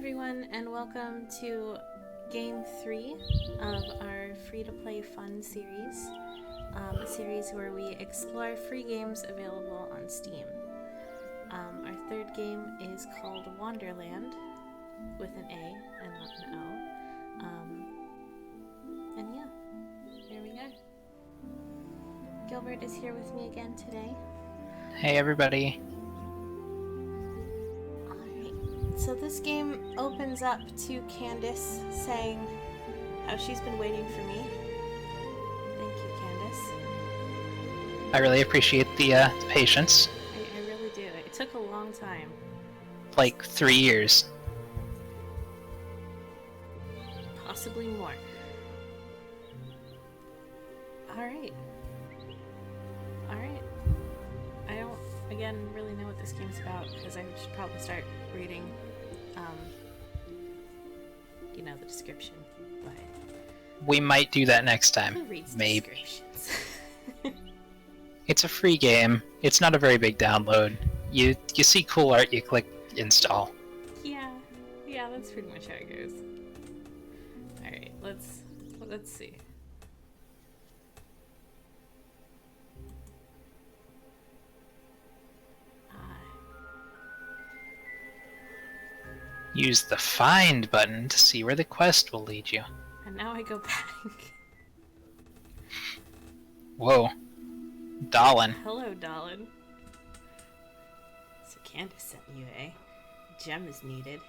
everyone, and welcome to Game 3 of our free-to-play fun series. A series where we explore free games available on Steam. Our third game is called Wanderland, with an A and not an O. And yeah, here we go. Gilbert is here with me again today. Hey everybody. So this game opens up to Candace saying how she's been waiting for me. Thank you, Candace. I really appreciate the patience. I really do. It took a long time. Like 3 years. Possibly more. Alright. I don't, again, really know what this game's about, because I should probably start reading the description, but We might do that next who time. reads Maybe. descriptions? It's a free game. It's not a very big download. You see cool art, you click install. yeah, that's pretty much how it goes. Alright, let's see. Use the find button to see where the quest will lead you. And now I go back. Whoa. Dolan. Hello, Dolan. So Candace sent you, eh? A gem is needed.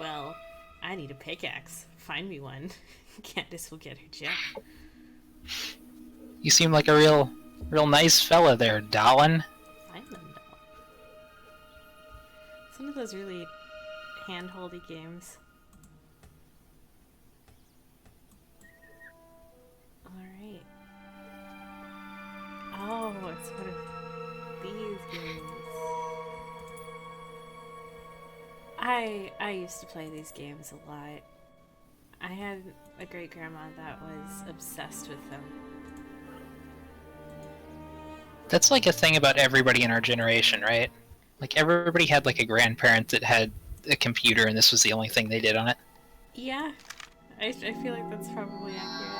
Well, I need a pickaxe. Find me one. Candace will get her gem. You seem like a real nice fella there, Dolan. Find them, Dolan. Some of those really hand-holdy games. Alright. Oh, it's one of these games. I used to play these games a lot. I had a great grandma that was obsessed with them. That's like a thing about everybody in our generation, right? Like everybody had like a grandparent that had a computer and this was the only thing they did on it. Yeah, I feel like that's probably accurate.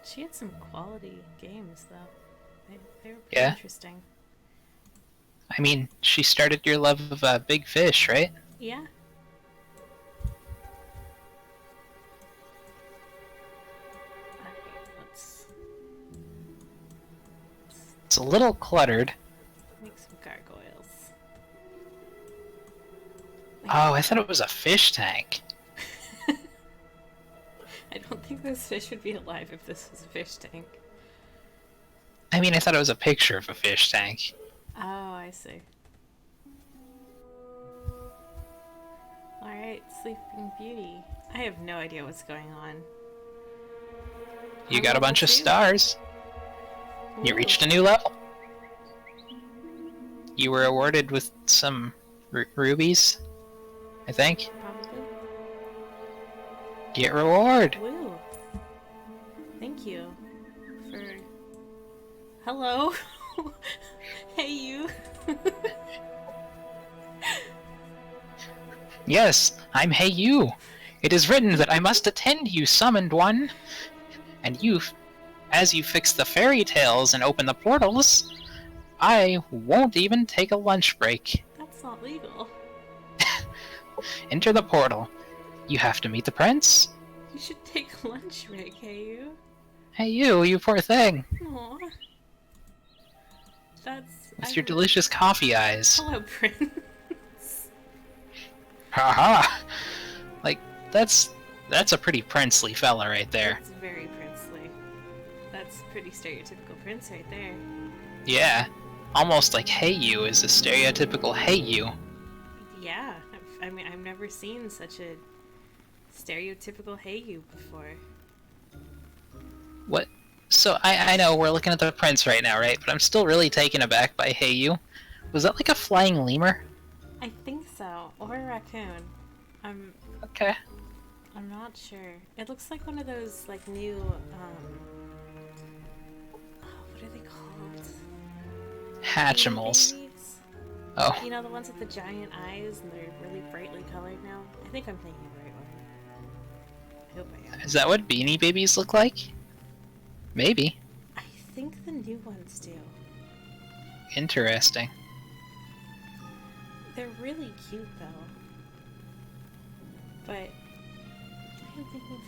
She had some quality games, though. They were pretty interesting. I mean, she started your love of Big Fish, right? Yeah. It's a little cluttered. Make some gargoyles. Oh, I thought it was a fish tank. I don't think those fish would be alive if this was a fish tank. I mean, I thought it was a picture of a fish tank. Oh, I see. Alright, Sleeping Beauty. I have no idea what's going on. You got a bunch of stars. Ooh. You reached a new level. You were awarded with some rubies, I think. Probably. Get reward. Woo. Thank you for... Hello. Hey, you. Yes, I'm Hey You. It is written that I must attend you, summoned one. And you, as you fix the fairy tales and open the portals, I won't even take a lunch break. That's not legal. Enter the portal. You have to meet the prince. You should take a lunch break, hey, you. Hey you poor thing. Aww. With your delicious coffee eyes. Hello, Prince. Haha. Like, that's a pretty princely fella right there. That's very princely. That's pretty stereotypical prince right there. Yeah. Almost like Hey You is a stereotypical Hey You. Yeah. I mean, I've never seen such a stereotypical Hey You before. What? So, I know we're looking at the prince right now, right? But I'm still really taken aback by Hey You. Was that like a flying lemur? I think so. Or a raccoon. Okay. I'm not sure. It looks like one of those, like, new, what are they called? Hatchimals. babies. Oh, You know, the ones with the giant eyes and they're really brightly colored now? I think I'm thinking of the right one. I hope I am. is that what Beanie Babies look like? Maybe. I think the new ones do. Interesting. They're really cute though. But I'm thinking of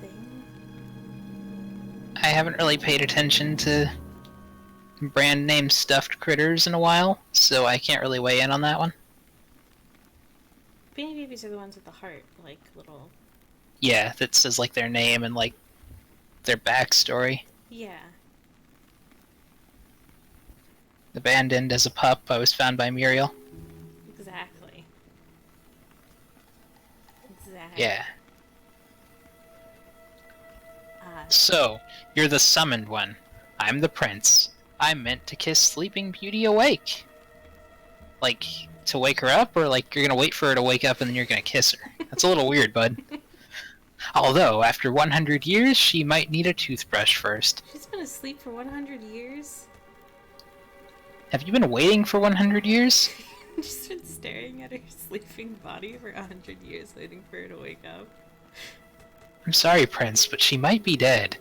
the wrong thing. I haven't really paid attention to brand name stuffed critters in a while, so I can't really weigh in on that one. Beanie Babies are the ones with the heart, like little. Yeah, that says like their name and like their backstory. Yeah. Abandoned as a pup, I was found by Muriel. Exactly. Exactly. Yeah. Uh, So, you're the summoned one. I'm the prince. I'm meant to kiss Sleeping Beauty awake. Like, to wake her up, or like you're gonna wait for her to wake up and then you're gonna kiss her? That's a little weird, bud. Although, after 100 years, she might need a toothbrush first. she's been asleep for 100 years. Have you been waiting for 100 years? I've just been staring at her sleeping body for 100 years, waiting for her to wake up. I'm sorry, Prince, but she might be dead.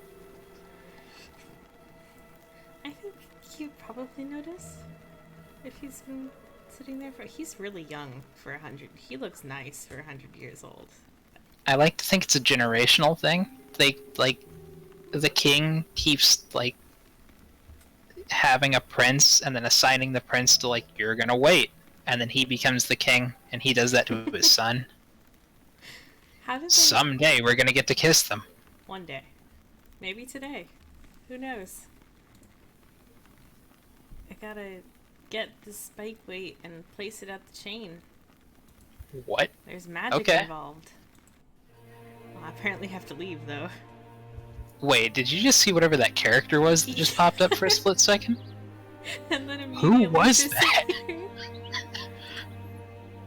I think you'd probably notice if he's been sitting there for. He's really young for 100. He looks nice for 100 years old. I like to think it's a generational thing. They, like, the king keeps, like, having a prince and then assigning the prince to, like, you're gonna wait. And then he becomes the king, and he does that to his son. How does Someday we're gonna get to kiss them. One day. Maybe today. Who knows? I gotta get the spike weight and place it at the chain. What? There's magic Okay. involved. Well, I apparently have to leave, though. Wait, did you just see whatever that character was that just popped up for a split second? And then Who immediately was that? disappeared.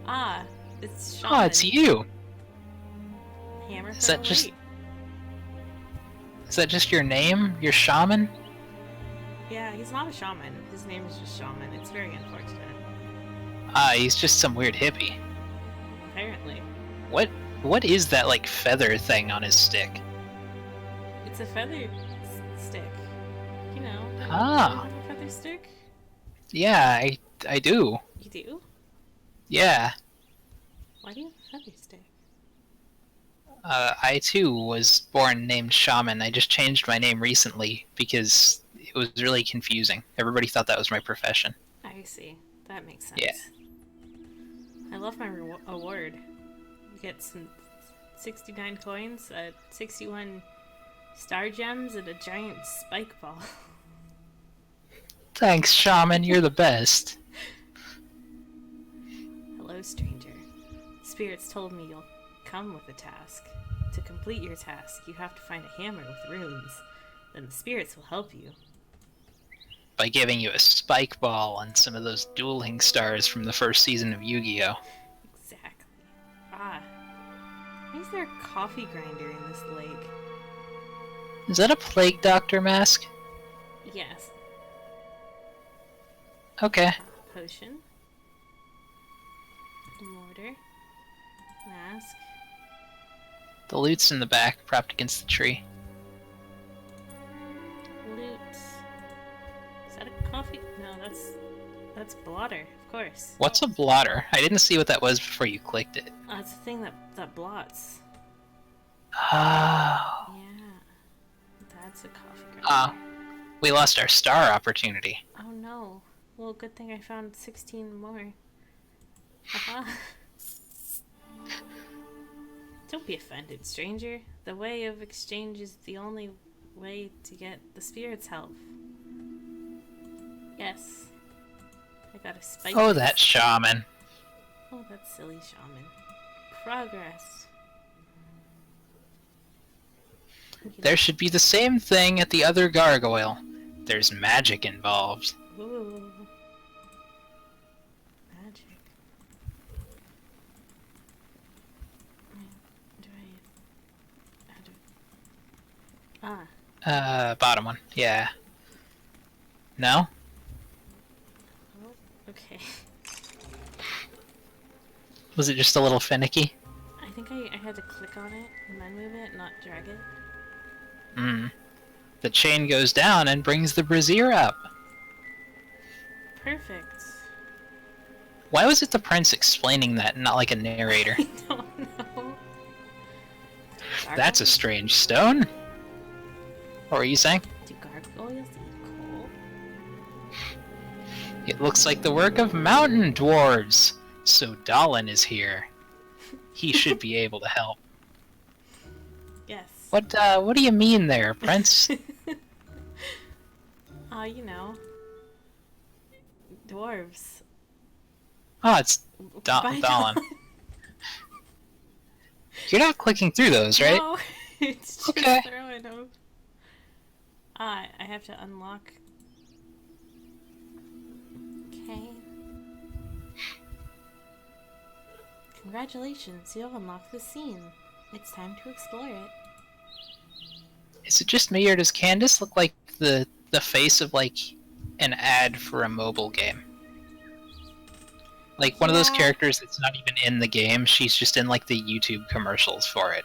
Ah, it's Shaman. Oh, it's you! Hammer Is from that the just- right. Is that just your name? Your shaman? Yeah, he's not a shaman. His name is just Shaman. It's very unfortunate. Ah, he's just some weird hippie. Apparently. What is that, like, feather thing on his stick? It's a feather stick. You know, Ah. a feather stick? Yeah, I do. You do? Yeah. Why do you have a feather stick? I too was born named Shaman. I just changed my name recently because it was really confusing. Everybody thought that was my profession. I see. That makes sense. Yeah. I love my award. You get some 69 coins, 61 star gems, and a giant spike ball. Thanks, Shaman. You're the best. Hello, stranger. Spirits told me you'll come with a task. To complete your task, you have to find a hammer with runes. Then the spirits will help you. By giving you a spike ball and some of those dueling stars from the first season of Yu-Gi-Oh! Exactly. Ah. Why is there a coffee grinder in this lake? Is that a Plague Doctor mask? Yes. Okay. Potion. Mortar. Mask. The loot's in the back, propped against the tree. Loot. Is that a coffee? No, that's blotter, of course. What's a blotter? I didn't see what that was before you clicked it. It's a thing that blots. Oh. Yeah. That's a coffee grinder. Ah. We lost our star opportunity. Oh no. Well, good thing I found 16 more. Haha. Don't be offended, stranger. The way of exchange is the only way to get the spirit's help. Yes. I got a spike. Oh, that shaman. Oh, that silly shaman. Progress. There should be the same thing at the other gargoyle. There's magic involved. Ooh. Magic. Do I... How do... Ah. Bottom one. Yeah. No? Oh, okay. Was it just a little finicky? I think I had to click on it and then move it, not drag it. Hmm. The chain goes down and brings the brazier up. Perfect. Why was it the prince explaining that and not like a narrator? I don't know. That's a strange stone. What were you saying? Do gargoyles eat coal? It looks like the work of mountain dwarves. So Dalin is here. He should be able to help. Yes. What do you mean there, Prince? You know. Dwarves. Oh, it's By Dalin. You're not clicking through those, right? No, it's just Okay. throwing them. I have to unlock. Okay. Congratulations, you have unlocked the scene. It's time to explore it. Is it just me, or does Candace look like the face of like an ad for a mobile game? Like one of those Yeah. characters that's not even in the game. She's just in like the YouTube commercials for it.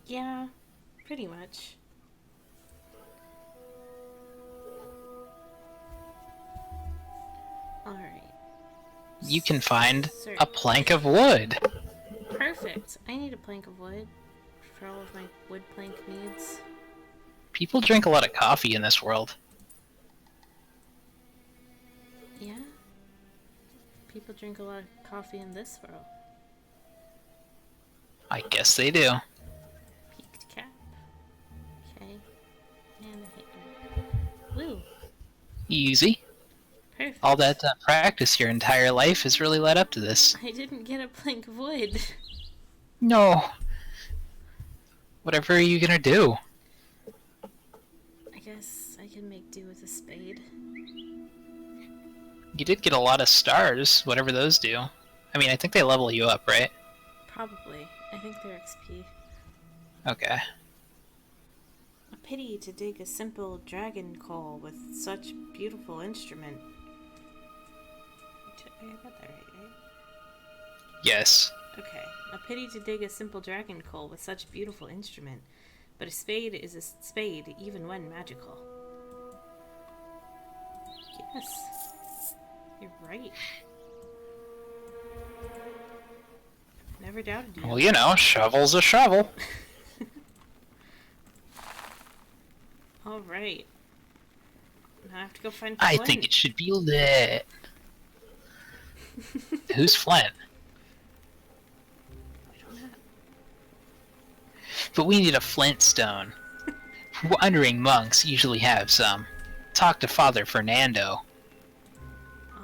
Yeah, pretty much. Alright. You can find Sir. a plank of wood. Perfect. I need a plank of wood for all of my wood plank needs. People drink a lot of coffee in this world. Yeah? People drink a lot of coffee in this world. I guess they do. Peaked cap. Okay. And a hit. Blue. Easy. Perfect. All that practice your entire life has really led up to this. I didn't get a plank of wood. No. Whatever are you gonna do? I guess I can make do with a spade. You did get a lot of stars, whatever those do. I mean, I think they level you up, right? Probably. I think they're XP. Okay. A pity to dig a simple dragon coal with such beautiful instrument. I got that right? Yes. Okay. A pity to dig a simple dragon coal with such beautiful instrument, but a spade is a spade even when magical. Yes. You're right. Never doubted you. Well, you know, shovel's a shovel. Alright. Now I have to go find I Flint. think it should be lit. Who's Flint? I don't know. But we need a flint stone. Wandering monks usually have some. Talk to Father Fernando.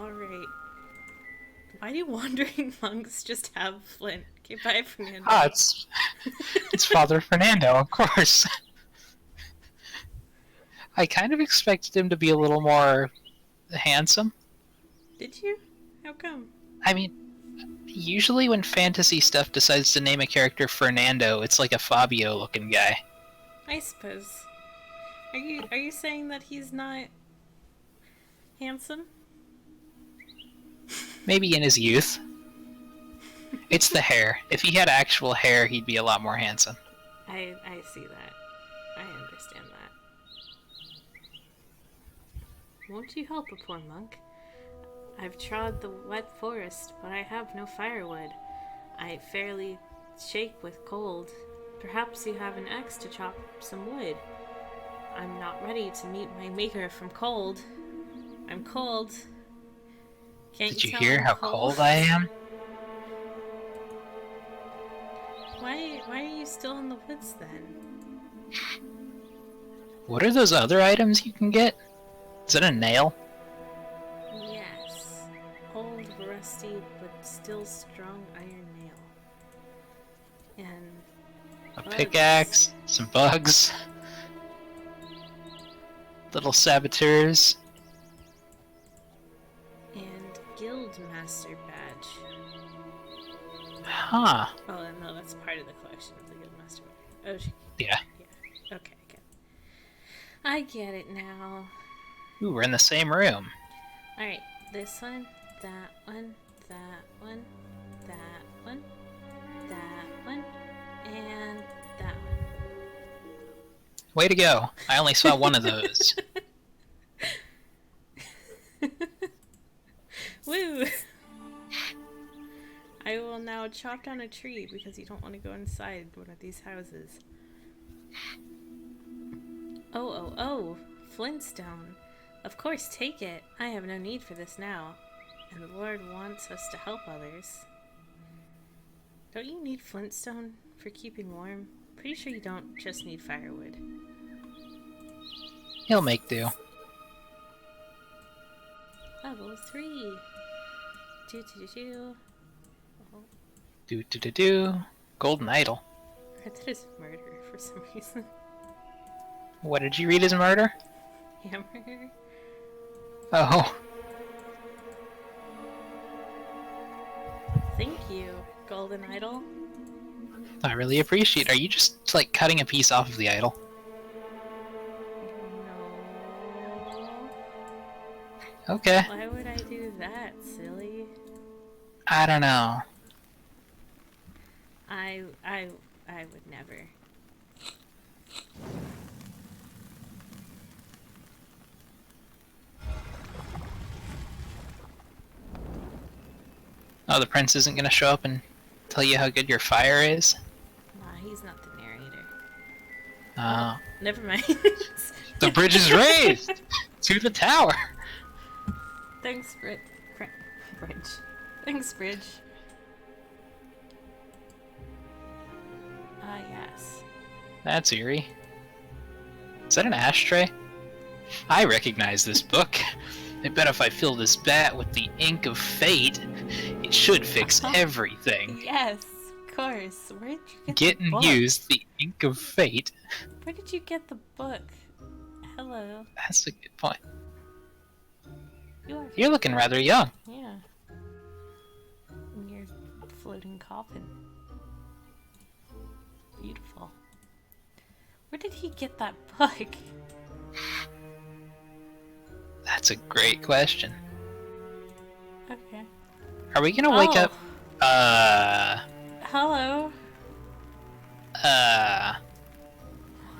Alright. Why do wandering monks just have Flint? Okay, bye, Fernando. Ah, it's Father Fernando, of course. I kind of expected him to be a little more handsome. Did you? How come? I mean, usually when fantasy stuff decides to name a character Fernando, it's like a Fabio-looking guy. I suppose. Are you saying that he's not handsome? Maybe in his youth. It's the hair. If he had actual hair, he'd be a lot more handsome. I see that. I understand that. Won't you help a poor monk? I've trod the wet forest, but I have no firewood. I fairly shake with cold. Perhaps you have an axe to chop some wood. I'm not ready to meet my maker from cold. I'm cold. Can't Did you tell hear I'm how cold I am? Why are you still in the woods then? What are those other items you can get? Is that a nail? Yes. Old, rusty, but still strong iron nail. And A bugs. pickaxe, some bugs, little saboteurs. And guild master badge. Huh. Oh no, that's part of the collection of the guild master badge. Oh, Yeah. yeah. Okay, I get it. I get it now. Ooh, we're in the same room. Alright, this one, that one, that one, that one, that one, and that Way to go. I only saw one of those. one. Woo! I will now chop down a tree because you don't want to go inside one of these houses. Oh, Flintstone. Of course, take it. I have no need for this now. And the Lord wants us to help others. Don't you need Flintstone for keeping warm? Pretty sure you don't just need firewood. He'll make do. Level 3. Do. Oh, Do. Golden Idol. I read that as murder for some reason. What did you read as murder? Hammer. Oh. Thank you, Golden Idol. I really appreciate it. Are you just, like, cutting a piece off of the idol? No. Okay. Why would I do that, silly? I don't know. I would never. Oh, the prince isn't gonna show up and tell you how good your fire is? Nah, he's not the narrator. Oh. Never mind. The bridge is raised! To the tower! Thanks, Bridge. Thanks, Bridge. Ah, yes. That's eerie. Is that an ashtray? I recognize this book. I bet if I fill this bat with the ink of fate, it should fix everything. Yes, of course. Where did you get Get the and book? use the ink of fate. Where did you get the book? Hello. That's a good point. You're looking rather young. Yeah. In your floating coffin. Beautiful. Where did he get that book? That's a great question. Okay. Are we gonna wake up? Hello.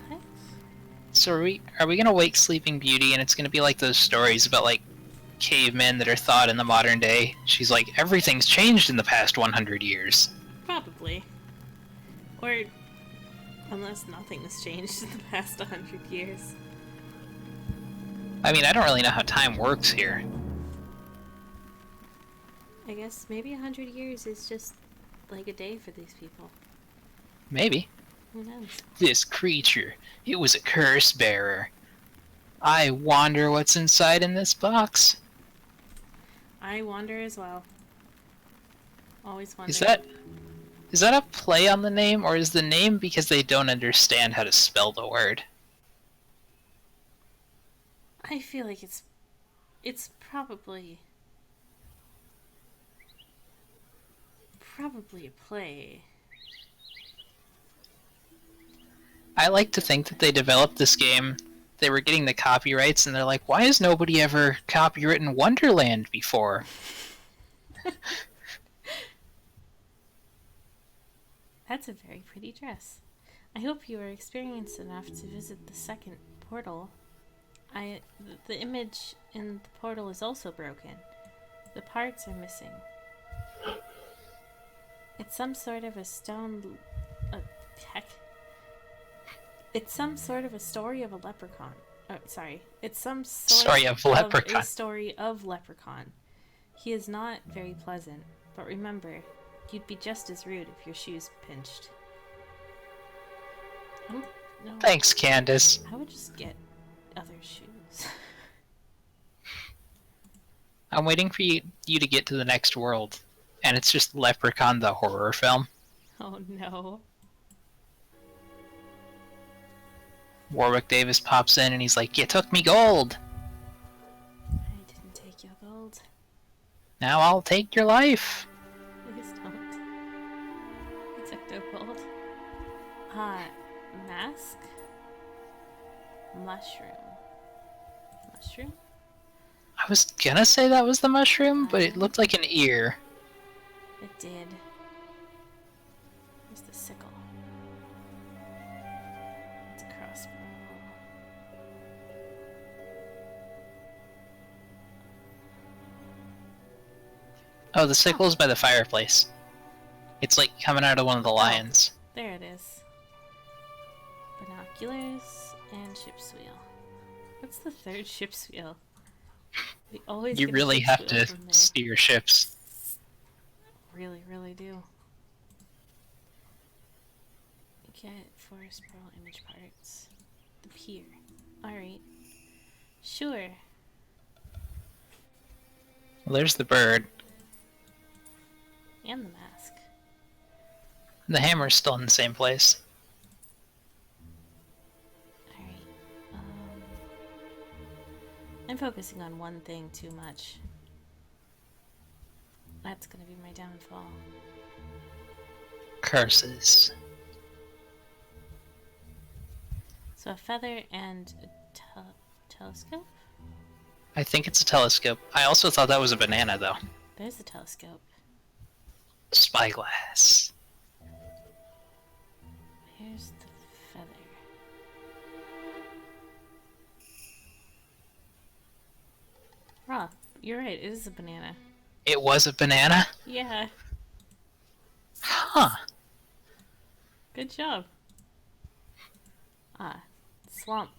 What? So are we gonna wake Sleeping Beauty and it's gonna be like those stories about like cavemen that are thought in the modern day? She's like, everything's changed in the past 100 years. Probably. Or unless nothing has changed in the past 100 years. I mean, I don't really know how time works here. I guess maybe 100 years is just like a day for these people. Maybe. Who knows? This creature, it was a curse bearer. I wonder what's inside in this box. I wander as well. Always wonder. Is that a play on the name, or is the name because they don't understand how to spell the word? I feel like it's probably a play. I like to think that they developed this game, they were getting the copyrights, and they're like, why has nobody ever copywritten Wanderland before? That's a very pretty dress. I hope you are experienced enough to visit the second portal. The image in the portal is also broken. The parts are missing. It's some sort of a stone... heck. It's some sort of a story of a leprechaun. Oh, sorry. It's some sort a story of leprechaun. He is not very pleasant, but remember, you'd be just as rude if your shoes pinched. No. Thanks, Candace. I would just get other shoes. I'm waiting for you to get to the next world, and it's just Leprechaun the horror film. Oh no. Warwick Davis pops in and he's like, you took me gold! I didn't take your gold. Now I'll take your life! Please don't. I took no gold. Mask? Mushroom. Mushroom? was gonna say that was the mushroom, but it looked like an ear. It did. Where's the sickle? It's a crossbow. Oh, the sickle's by the fireplace. It's like coming out of one of the lions. There it is. Binoculars and ship's wheel. What's the third ship's wheel? We always You get a really ship's have wheel to from there. steer ships. Really, really do. Get forest pearl image parts. The pier. Alright. Sure. Well, there's the bird. And the mask. The hammer's still in the same place. Alright. I'm focusing on one thing too much. That's gonna be my downfall. Curses. So a feather and a telescope? I think it's a telescope. I also thought that was a banana, though. There's the telescope. Spyglass. Here's the feather. Rob, you're right, it is a banana. It was a banana? Yeah, Huh. good job. Ah, swamp.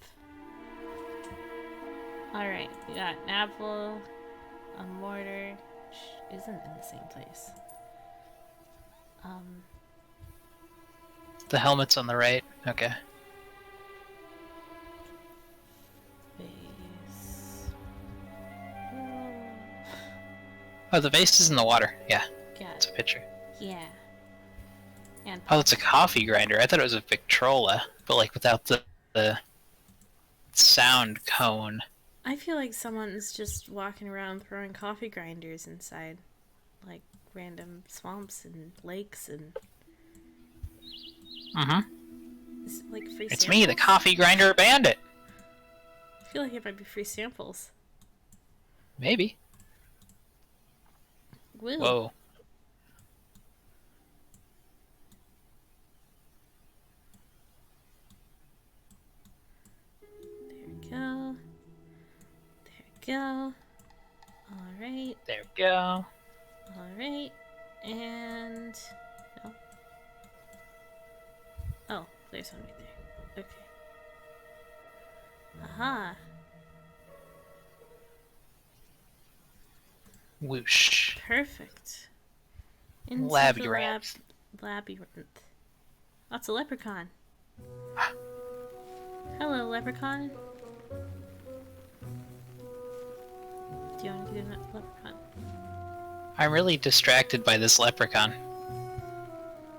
Alright, we got an apple, a mortar, which isn't in the same place. The helmet's on the right. Okay. Vase. Oh, the vase is in the water. Yeah, Got it's a it. picture. Yeah. And Oh, it's a coffee grinder. I thought it was a Victrola, but like without the sound cone. I feel like someone's just walking around throwing coffee grinders inside, like random swamps and lakes and. Is it like free It's samples? me, the coffee grinder bandit. I feel like it might be free samples. Maybe. Woo. Whoa. There we go. There we go. Alright. There we go. Alright. And. No. Oh, there's one right there. Okay. Aha. Whoosh. Perfect. Into the Labyrinth. Labyrinth. Oh, it's a leprechaun. Hello, leprechaun. Do you want to do that leprechaun? I'm really distracted by this leprechaun.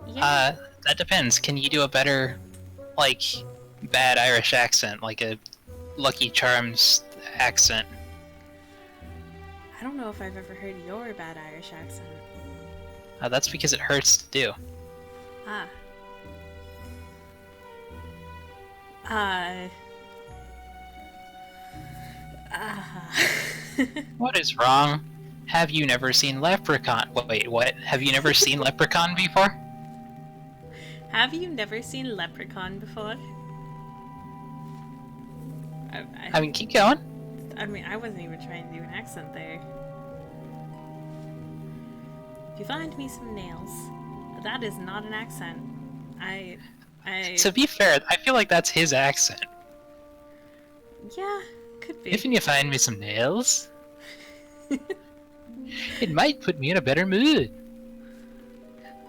Yeah. That depends. Can you do a better, like, bad Irish accent, like a Lucky Charms accent? I don't know if I've ever heard your bad Irish accent. That's because it hurts to do. Ah. What is wrong? Have you never seen Leprechaun? Wait, what? Have you never seen Leprechaun before? Have you never seen Leprechaun before? I mean, keep going. I mean, I wasn't even trying to do an accent there. If you find me some nails, that is not an accent. To be fair, I feel like that's his accent. Yeah, could be. If you find me some nails, it might put me in a better mood.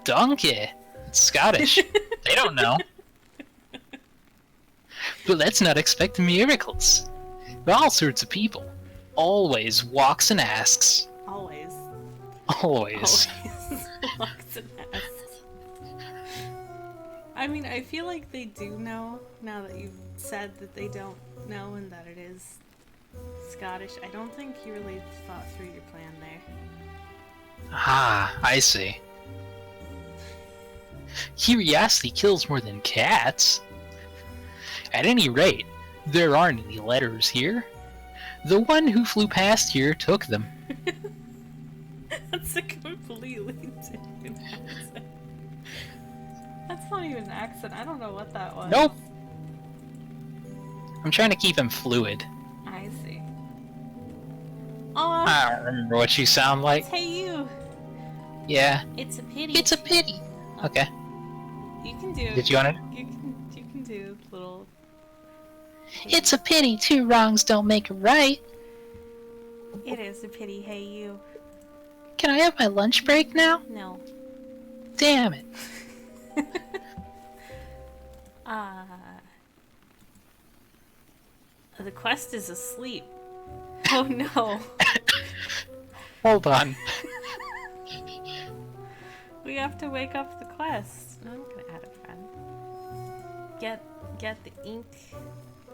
Donkey. It's Scottish. They don't know. But let's not expect miracles. All sorts of people. Always walks and asks. Always. Always. Walks and asks. I mean, I feel like they do know, now that you've said that they don't know and that it is Scottish. I don't think you really thought through your plan there. Ah, I see. Curiosity kills more than cats. At any rate, there aren't any letters here. The one who flew past here took them. That's a completely different accent. That's not even an accent. I don't know what that was. Nope. I'm trying to keep him fluid. I see. I don't remember what you sound like. Hey, you. Yeah. It's a pity. It's a pity. Okay. You can do. Did you want it? You can do little. It's a pity 2 wrongs don't make a right. It is a pity. Hey, you. Can I have my lunch break now? No. Damn it. The quest is asleep. Oh no. Hold on. We have to wake up the quest. I'm gonna add a friend. Get the ink.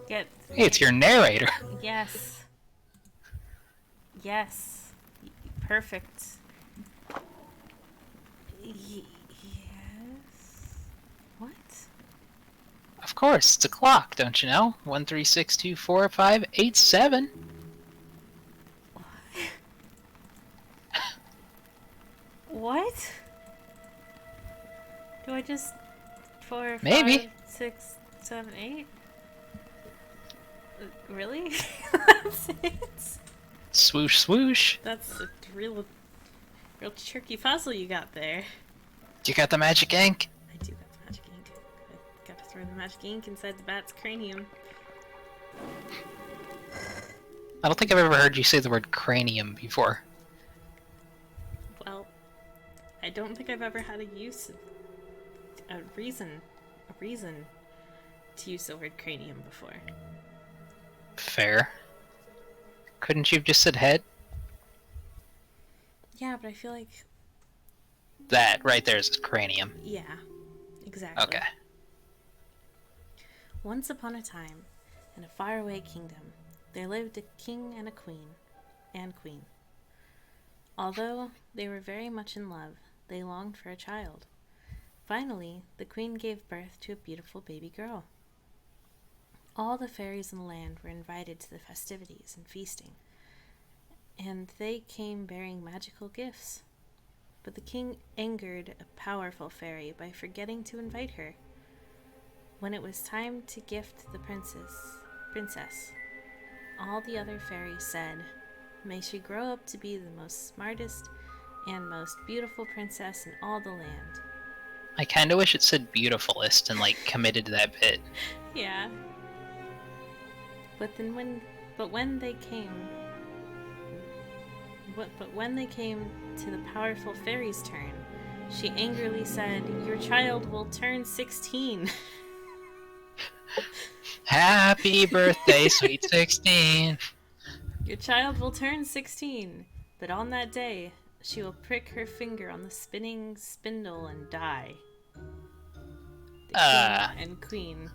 Get. Hey, it's your narrator. Yes. Yes. Perfect. Yes. What? Of course, it's a clock, don't you know? 1, 3, 6, 2, 4, 5, 8, 7. What? Do I just 4, Maybe. 5, 6, 7, 8? Really? That's it? Swoosh, swoosh. That's a real tricky puzzle you got there. You got the magic ink? I do got the magic ink. I gotta throw the magic ink inside the bat's cranium. I don't think I've ever heard you say the word cranium before. Well, I don't think I've ever had a reason to use the word cranium before. Fair. Couldn't you have just said head? Yeah, but I feel like... That right there is a cranium. Yeah, exactly. Okay. Once upon a time, in a faraway kingdom, there lived a king and a queen. Although they were very much in love, they longed for a child. Finally, the queen gave birth to a beautiful baby girl. All the fairies in the land were invited to the festivities and feasting, and they came bearing magical gifts. But the king angered a powerful fairy by forgetting to invite her. When it was time to gift the princess, all the other fairies said, "May she grow up to be the most smartest and most beautiful princess in all the land." I kinda wish it said beautifulest and, like, committed to that bit. Yeah. But when they came to the powerful fairy's turn, she angrily said, "Your child will turn 16." Happy birthday, sweet 16. Your child will turn 16, but on that day, she will prick her finger on the spinning spindle and die. The king and queen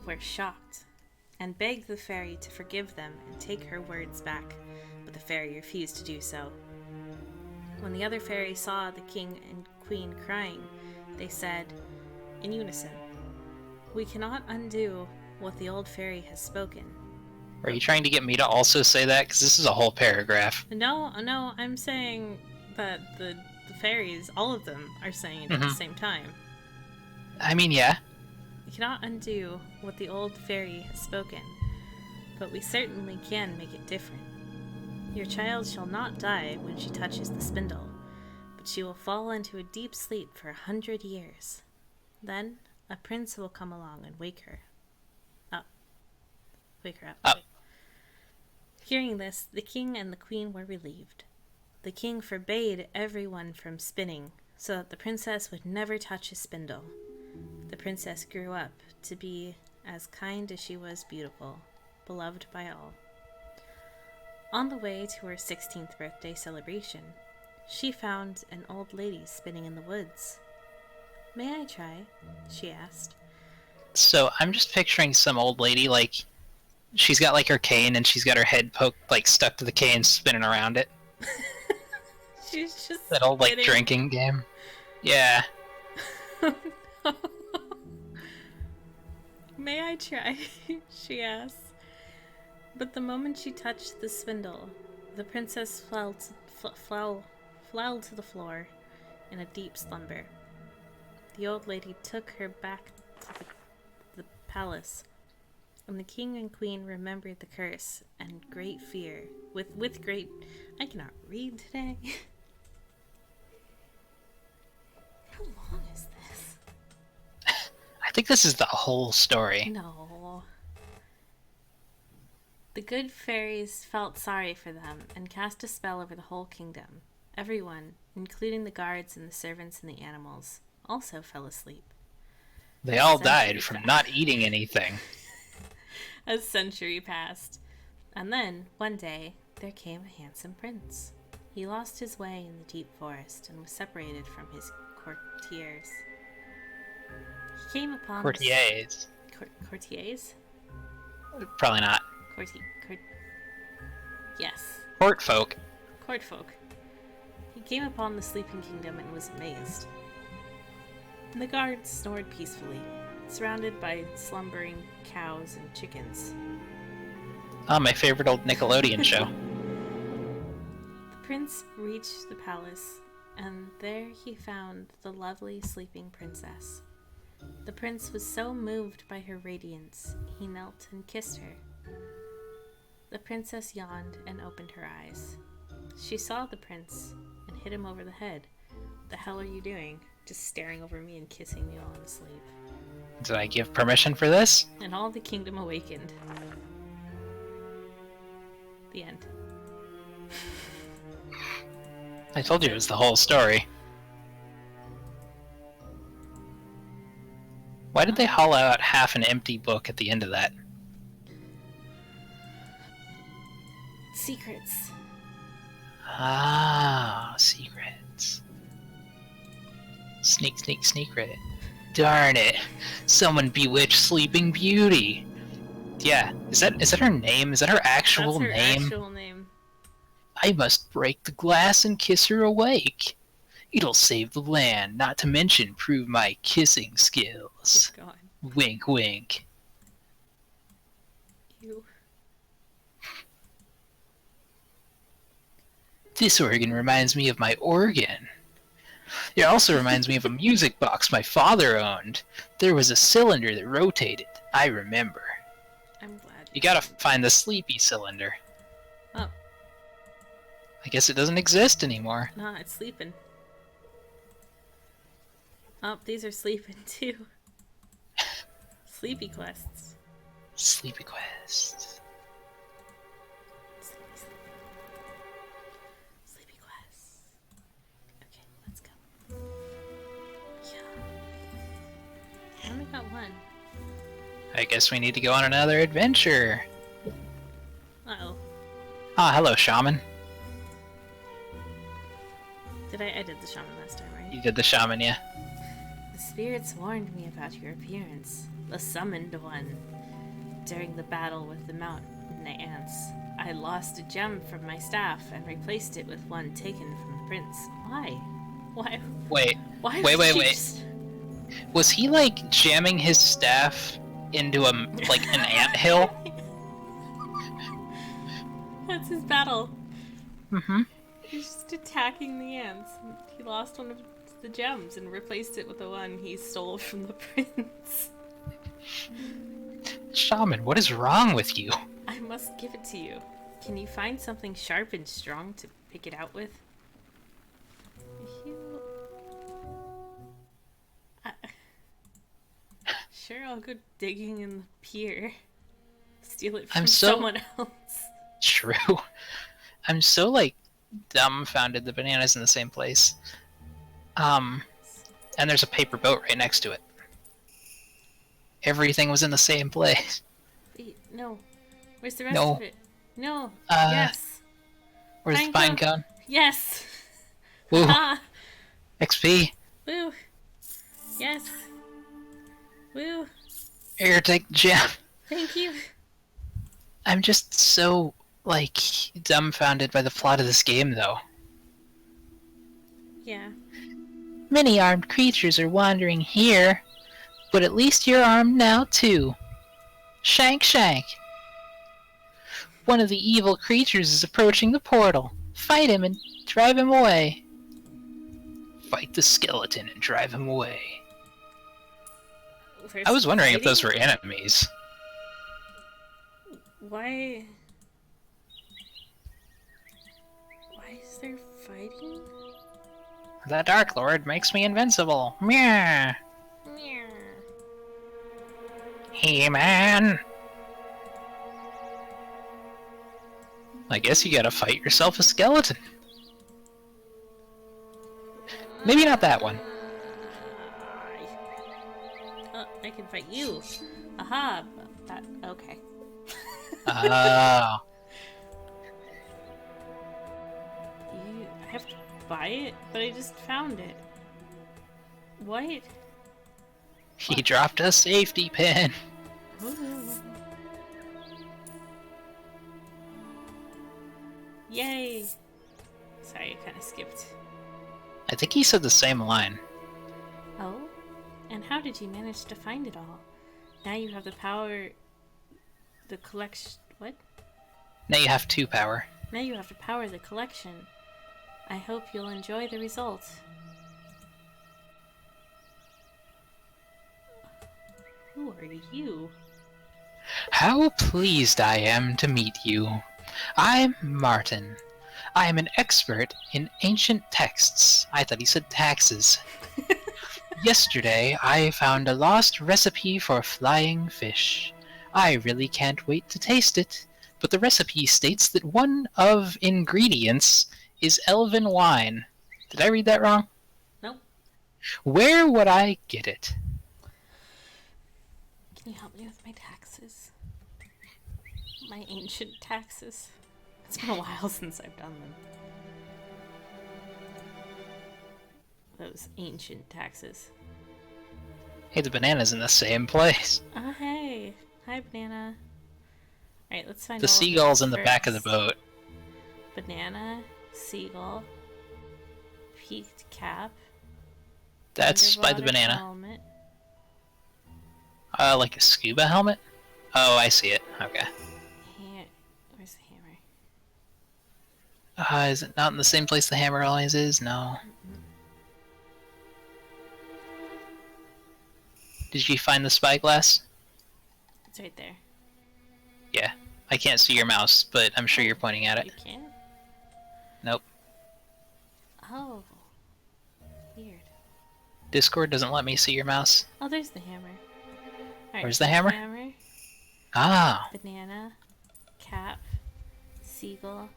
were shocked and begged the fairy to forgive them and take her words back, but the fairy refused to do so. When the other fairies saw the king and queen crying, they said, in unison, "We cannot undo what the old fairy has spoken." Are you trying to get me to also say that? Because this is a whole paragraph. No, I'm saying that the fairies, all of them, are saying it at the same time. I mean, yeah. We cannot undo what the old fairy has spoken, but we certainly can make it different. Your child shall not die when she touches the spindle, but she will fall into a deep sleep for 100 years. Then a prince will come along and wake her up. Hearing this, the king and the queen were relieved. The king forbade everyone from spinning, so that the princess would never touch a spindle. The princess grew up to be as kind as she was beautiful, beloved by all. On the way to her 16th birthday celebration, she found an old lady spinning in the woods. "May I try?" she asked. So I'm just picturing some old lady, like, she's got, like, her cane and she's got her head poked, like, stuck to the cane, spinning around it. She's just that old, like, spinning. drinking game. Yeah. "May I try?" she asked. But the moment she touched the spindle, the princess fell to the floor in a deep slumber. The old lady took her back to the palace, and the king and queen remembered the curse and great fear. With great... I cannot read today. How long is this? I think this is the whole story. No. The good fairies felt sorry for them and cast a spell over the whole kingdom. Everyone, including the guards and the servants and the animals, also fell asleep. They all died from not eating anything. A century passed. And then, one day, there came a handsome prince. He lost his way in the deep forest and was separated from his courtiers. He came upon... Courtiers. Courtiers? Probably not. Yes. Court folk. Court folk. He came upon the sleeping kingdom and was amazed. The guards snored peacefully, surrounded by slumbering cows and chickens. Oh, my favorite old Nickelodeon show. The prince reached the palace, and there he found the lovely sleeping princess. The prince was so moved by her radiance, he knelt and kissed her. The princess yawned and opened her eyes. She saw the prince and hit him over the head. "What the hell are you doing? Just staring over me and kissing me while I'm asleep." Did I give permission for this? And all the kingdom awakened. The end. I told you it was the whole story. Why did they hollow out half an empty book at the end of that? Secrets. Ah, secrets. Sneak, sneak, secret. Darn it! Someone bewitched Sleeping Beauty. Yeah, is that her name? Is that her actual That's her name? actual name. I must break the glass and kiss her awake. It'll save the land, not to mention prove my kissing skills. God. Wink, wink. You. This organ reminds me of my organ. It also reminds me of a music box my father owned. There was a cylinder that rotated. I remember. I'm glad. You gotta find the sleepy cylinder. Oh. I guess it doesn't exist anymore. Nah, it's sleeping. Oh, these are sleeping too. Sleepy quests. Sleepy quest. Sleepy quests. Okay, let's go. Yeah. I only got one. I guess we need to go on another adventure. Uh-oh. Ah, hello, shaman. I did the shaman last time, right? You did the shaman, yeah. The spirits warned me about your appearance. The summoned one. During the battle with the mountain ants, I lost a gem from my staff and replaced it with one taken from the prince. Why? Why? Wait. Why? Wait. Was he, like, jamming his staff into an anthill? That's his battle. Mm-hmm. He's just attacking the ants. He lost one of the gems and replaced it with the one he stole from the prince. Shaman, what is wrong with you? I must give it to you. Can you find something sharp and strong to pick it out with? Sure, I'll go digging in the pier. Steal it from someone else. True. I'm so, like, dumbfounded the banana's in the same place. And there's a paper boat right next to it. Everything was in the same place. Wait, no. Where's the rest of it? No. Yes. Where's the pine cone? Yes. Woo. Ah. XP. Woo. Yes. Woo. Here, take the gem. Thank you. I'm just so, like, dumbfounded by the plot of this game, though. Yeah. Many armed creatures are wandering here, but at least you're armed now, too. Shank, shank. One of the evil creatures is approaching the portal. Fight him and drive him away. Fight the skeleton and drive him away. There's I was wondering if those fighting? were enemies. Why? Why is there fighting? The Dark Lord makes me invincible. Meow. Meow. He-Man. I guess you gotta fight yourself a skeleton. Maybe not that one. I can fight you. Aha. That okay. Oh. I have to buy it, but I just found it. What? He dropped a safety pin. Ooh. Yay! Sorry, I kind of skipped. I think he said the same line. Oh? And how did you manage to find it all? Now you have the power... The collection... What? Now you have 2 power. Now you have to power the collection. I hope you'll enjoy the results. Who are you? How pleased I am to meet you. I'm Martin. I am an expert in ancient texts. I thought he said taxes. Yesterday, I found a lost recipe for flying fish. I really can't wait to taste it, but the recipe states that one of ingredients is elven wine. Did I read that wrong? Nope. Where would I get it? Can you help me with my taxes? My ancient taxes. It's been a while since I've done them. Those ancient taxes. Hey, the banana's in the same place. Oh, hey. Hi, banana. Alright, let's find The all of seagull's these in the back of the first. boat. Banana, seagull, peaked cap. That's by the underwater banana. Helmet. Like a scuba helmet? Oh, I see it. Okay. Where's the hammer? Is it not in the same place the hammer always is? No. Did you find the spyglass? It's right there. Yeah. I can't see your mouse, but I'm sure you're pointing at it. You can? Nope. Oh. Weird. Discord doesn't let me see your mouse. Oh, there's the hammer. Alright, Where's the hammer? Ah. Banana, cap, seagull,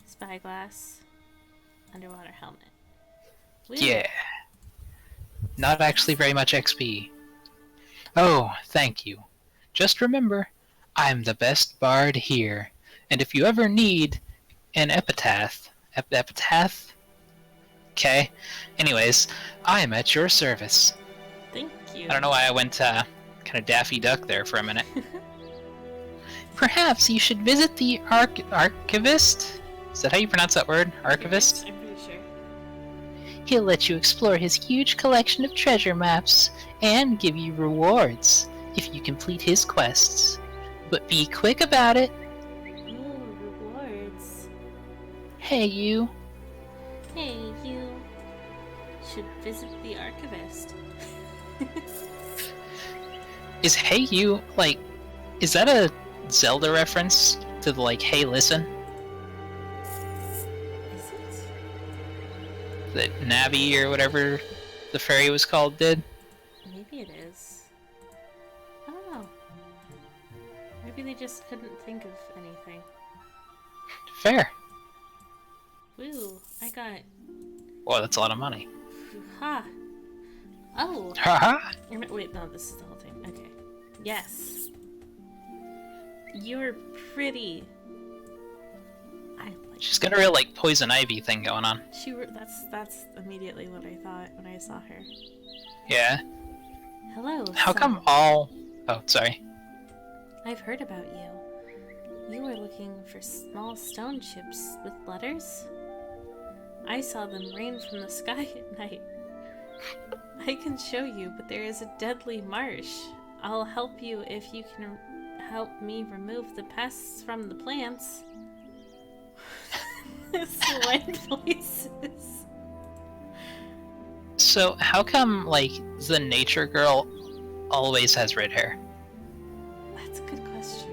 spyglass, underwater helmet. Woo. Yeah. Not actually very much XP. Oh, thank you. Just remember, I'm the best bard here. And if you ever need an epitaph... Epitaph? Okay. Anyways, I'm at your service. Thank you. I don't know why I went kind of Daffy Duck there for a minute. Perhaps you should visit the archivist? Is that how you pronounce that word? Archivist? I'm pretty sure. He'll let you explore his huge collection of treasure maps and give you rewards if you complete his quests. But be quick about it. Ooh, rewards. Hey, you. Hey, you should visit the archivist. Is Hey You, like, is that a Zelda reference to the, like, Hey Listen? Is it? That Navi or whatever the fairy was called did? Maybe it is. I don't know. Maybe they just couldn't think of anything. Fair. Woo, I got... Whoa, that's a lot of money. Ha! Oh! Haha! Wait, no, this is the whole thing. Okay. Yes. You're pretty. I like She's got a real, like, poison ivy thing going on. That's immediately what I thought when I saw her. Yeah. Hello. How son. come all... Oh, sorry. I've heard about you. You were looking for small stone chips with letters? I saw them rain from the sky at night. I can show you, but there is a deadly marsh. I'll help you if you can help me remove the pests from the plants. Slight voices. So, how come, like, the nature girl always has red hair? That's a good question.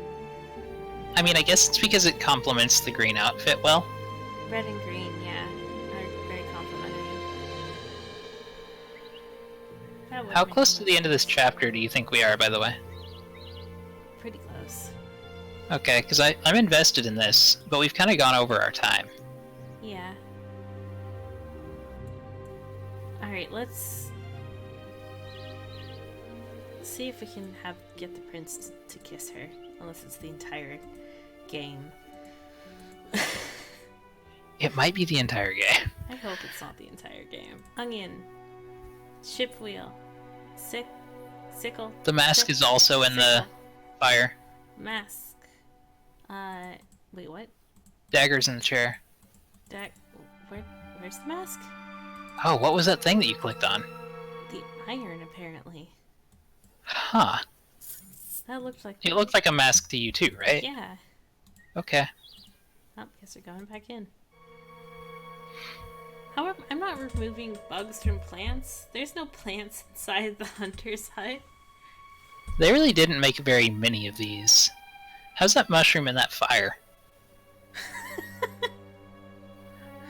I mean, I guess it's because it complements the green outfit well. Red and green, yeah, are very complimentary. How close to the end of this chapter do you think we are, by the way? Pretty close. Okay, because I'm invested in this, but we've kind of gone over our time. Yeah. Alright, let's see if we can get the prince to kiss her. Unless it's the entire game. It might be the entire game. I hope it's not the entire game. Onion. Ship wheel. Sickle. The mask is also in the fire. Mask. Wait, what? Dagger's in the chair. Where's the mask? Oh, what was that thing that you clicked on? The iron, apparently. Huh. That looked like... It looked like a mask to you too, right? Yeah. Okay. Oh, guess we're going back in. However, I'm not removing bugs from plants. There's no plants inside the hunter's hut. They really didn't make very many of these. How's that mushroom in that fire?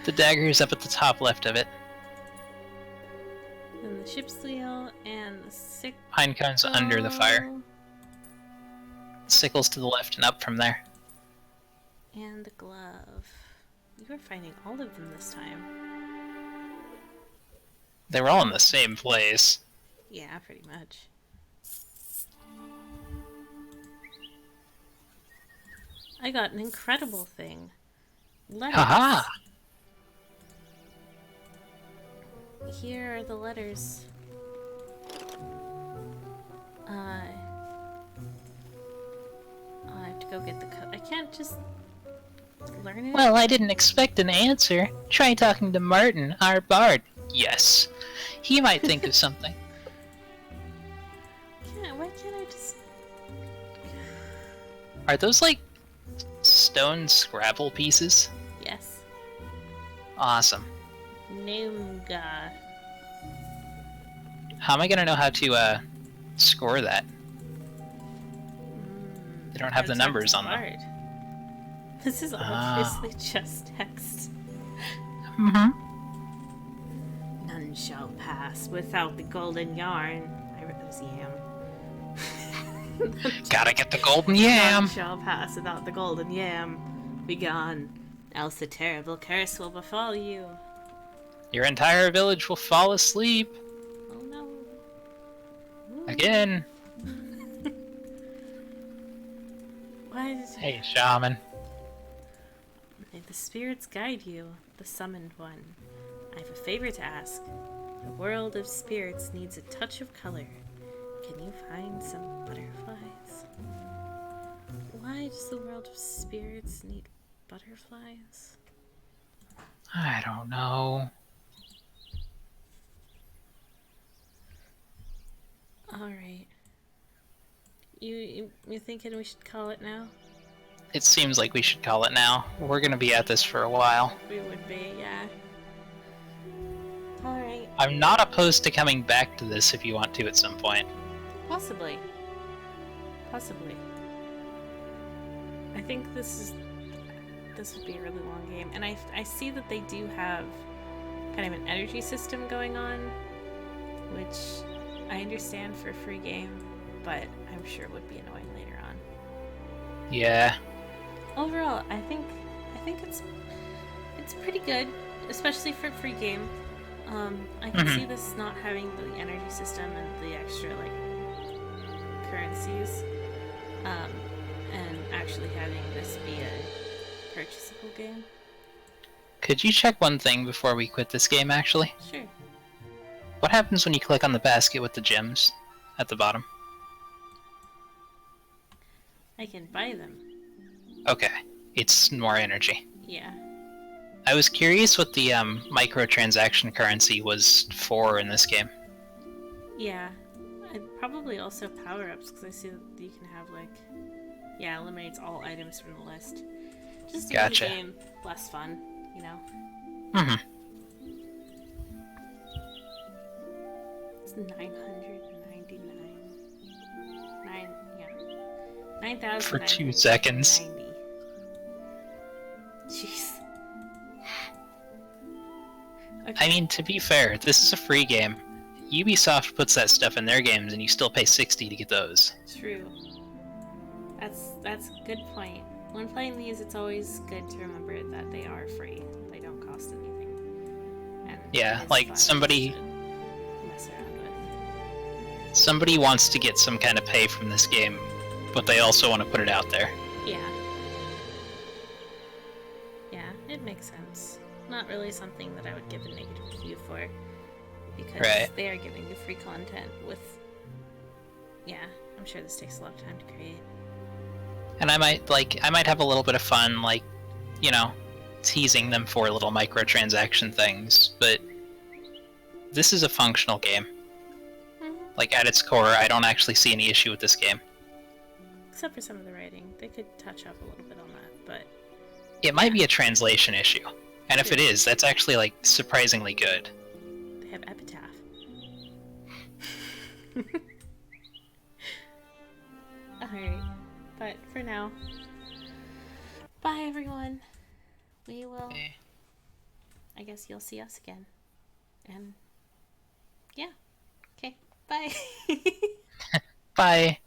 The dagger is up at the top left of it. Then the ship's wheel and the sickle. Pine cone's under the fire. Sickle's to the left and up from there. And the glove. You were finding all of them this time. They were all in the same place. Yeah, pretty much. I got an incredible thing. Letters. Haha! Here are the letters. I have to go get the code. I can't just learn it. Well, I didn't expect an answer. Try talking to Martin, our bard. Yes. He might think of something. Why can't I just... Are those, like, stone Scrabble pieces? Yes. Awesome. Noomga. How am I gonna know how to, score that? They don't have the numbers on them. This is obviously just text. Mm-hmm. None shall pass without the golden yarn. I read this yam. Gotta get the golden yam! None shall pass without the golden yam. Begone, else a terrible curse will befall you. Your entire village will fall asleep. Oh no. Again. What? Hey, shaman. May the spirits guide you, the summoned one. I have a favor to ask. The world of spirits needs a touch of color. Can you find some butterflies? Why does the world of spirits need butterflies? I don't know. Alright. You thinking we should call it now? It seems like we should call it now. We're gonna be at this for a while. We would be, yeah. Alright. I'm not opposed to coming back to this if you want to at some point. Possibly. Possibly. I think this would be a really long game. And I see that they do have kind of an energy system going on, which I understand for a free game, but I'm sure would be annoying later on. Yeah. Overall, I think it's pretty good, especially for a free game. I can see this not having the energy system and the extra like currencies, and actually having this be a purchasable game. Could you check one thing before we quit this game, actually? Sure. What happens when you click on the basket with the gems at the bottom? I can buy them. Okay. It's more energy. Yeah. I was curious what the microtransaction currency was for in this game. Yeah. And probably also power-ups, because I see that you can have, like, Yeah, eliminates all items from the list. Just to make the Gotcha. game less fun, you know? Mm-hmm. It's 999. Yeah. For 2 seconds. 9,990. Jeez. Okay. I mean, to be fair, this is a free game. Ubisoft puts that stuff in their games, and you still pay $60 to get those. True. That's a good point. When playing these, it's always good to remember that they are free. They don't cost anything. And Yeah, like somebody mess around with. somebody wants to get some kind of pay from this game, but they also want to put it out there. Yeah. Yeah, it makes sense. Not really something that I would give a negative review for, because they are giving you free content with. Yeah, I'm sure this takes a lot of time to create. And I might have a little bit of fun, like, you know, teasing them for little microtransaction things, but this is a functional game. Mm-hmm. Like, at its core, I don't actually see any issue with this game. Except for some of the writing. They could touch up a little bit on that, but... It might be a translation issue. And if it is, that's actually, like, surprisingly good. They have epitaph. Alright. But for now, bye everyone. We will... I guess you'll see us again. And... yeah. Okay. Bye. Bye.